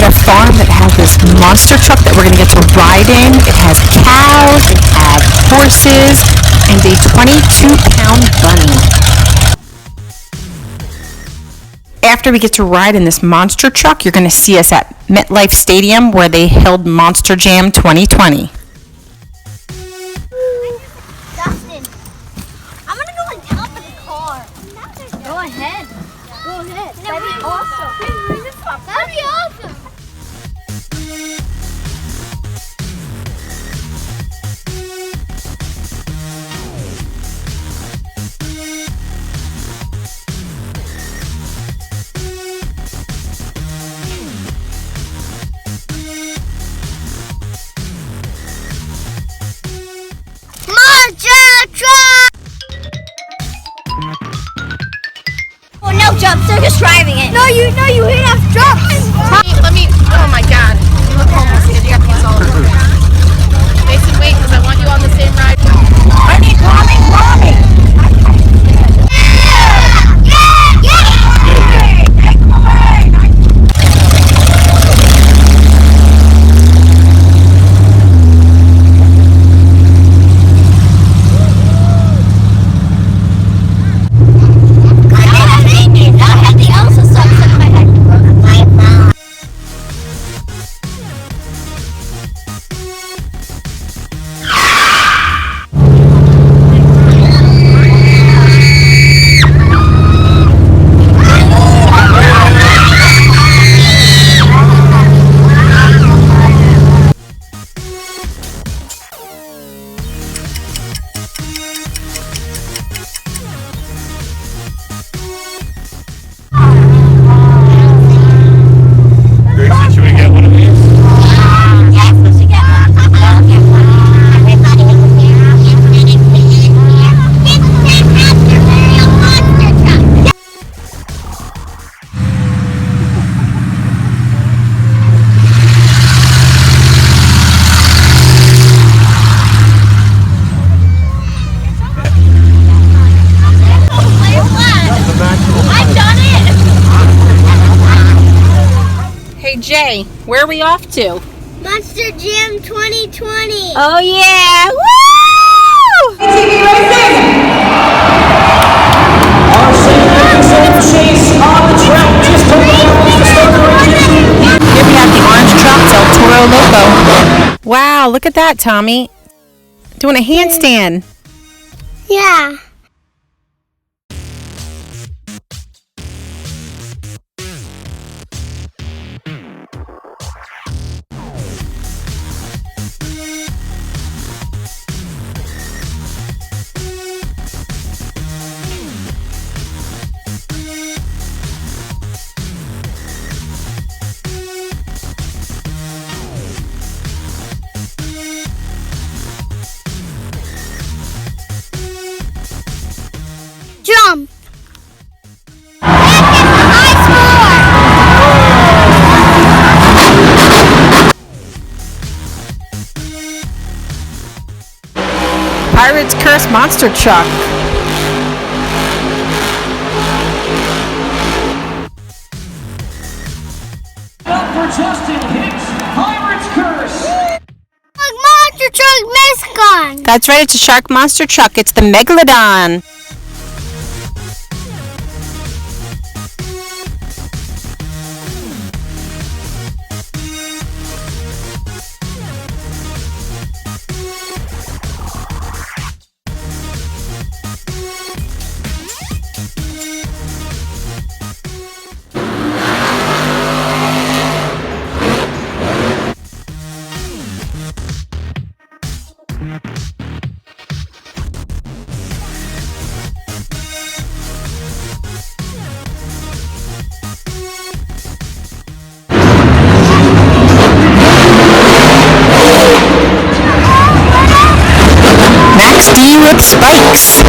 at a farm that has this monster truck that we're going to get to ride in. It has cows, it has horses, and a 22-pound bunny. After we get to ride in this monster truck, you're going to see us at MetLife Stadium where they held Monster Jam 2020. Dustin, I'm going to go on top of the car. Go ahead. Go ahead. That'd be awesome. That'd be awesome. Oh no, jumps, they're just driving it. No, you hit off jumps. Oh my god, you look homeless because you got pizza all over your face. Mason, wait, because I want you on the same ride. I need Tommy. Hey Jay, where are we off to? Monster Jam 2020. Oh yeah! Woo! TV racing! Our second chase on the track just took off the start of the race. Here we have the orange truck, Del Toro Loco. Wow, look at that, Tommy. Doing a handstand. Yeah. Jump! Pirate's Curse monster truck. Up for Justin Hicks, Pirate's Curse. Monster truck mascot. That's right, it's a shark monster truck. It's the megalodon. With spikes.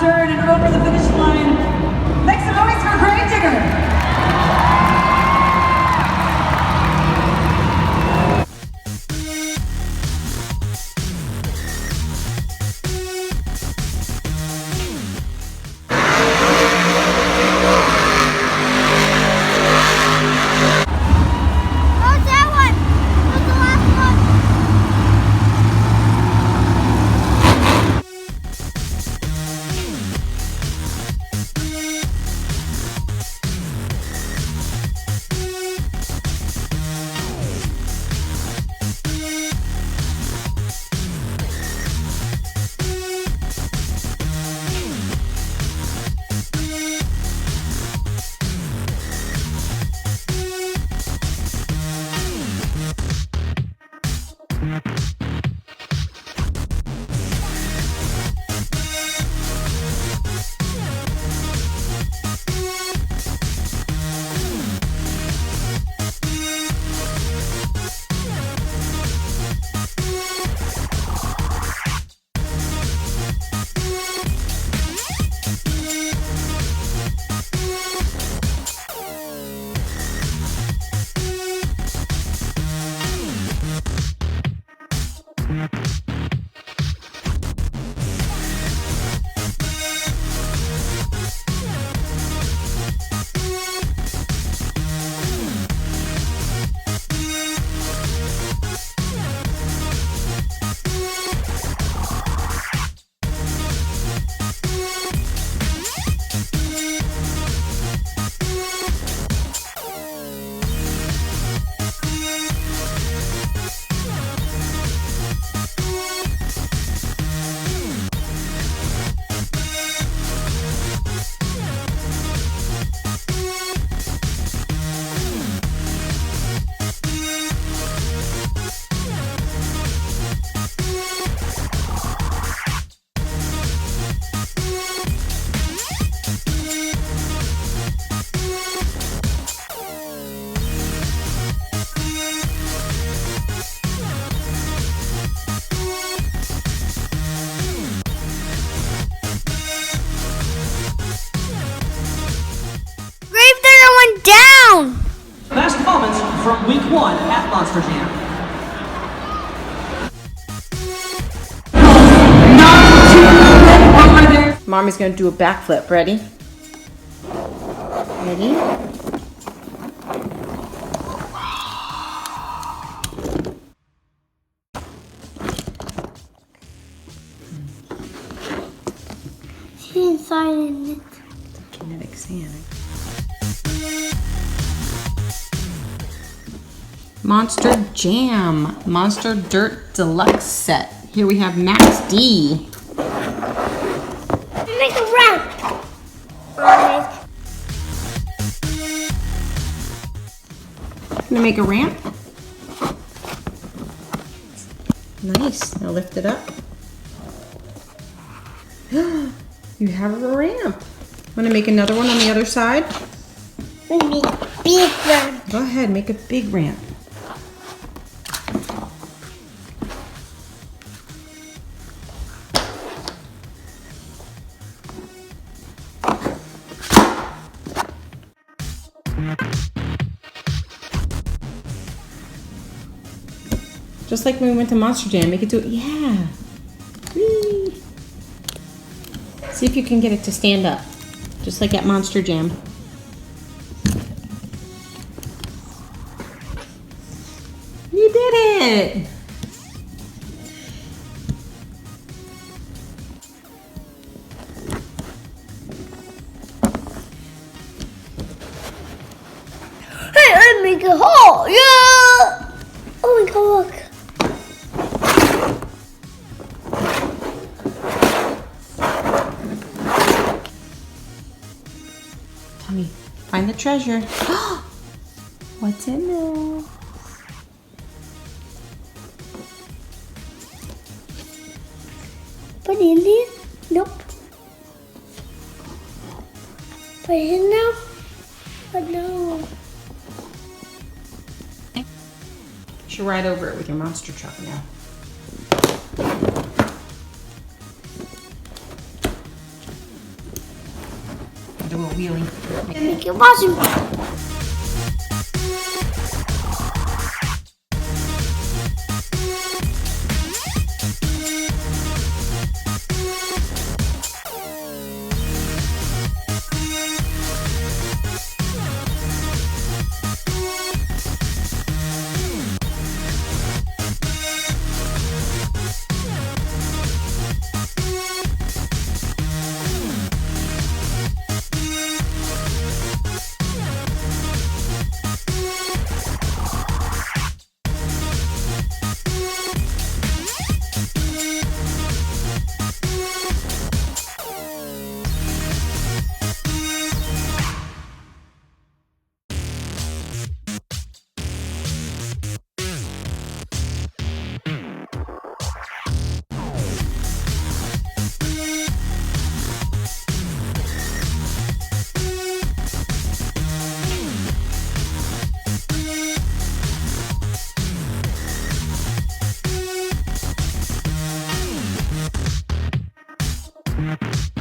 turn and over the finish line. Make some noise for Gravedigger. Down! Last moments from week 1 at Monster Jam. Mommy's gonna do a backflip. Ready? Ready? She's inside in it. Kinetic sand. Monster Jam, Monster Dirt Deluxe set. Here we have Max D. Make a ramp. Gonna make a ramp. Nice. Now lift it up. You have a ramp. Want to make another one on the other side? Make a big ramp. Go ahead, make a big ramp. Just like when we went to Monster Jam, make it do it. Yeah. Whee. See if you can get it to stand up, just like at Monster Jam. You did it. Hey, I make a hole. Yeah. Oh my God, look. Tommy, find the treasure. What's in there? Put it in there? Nope. Put it in now? But no. You should ride over it with your monster truck now. little wheelie. Thank you for watching. We'll be right back.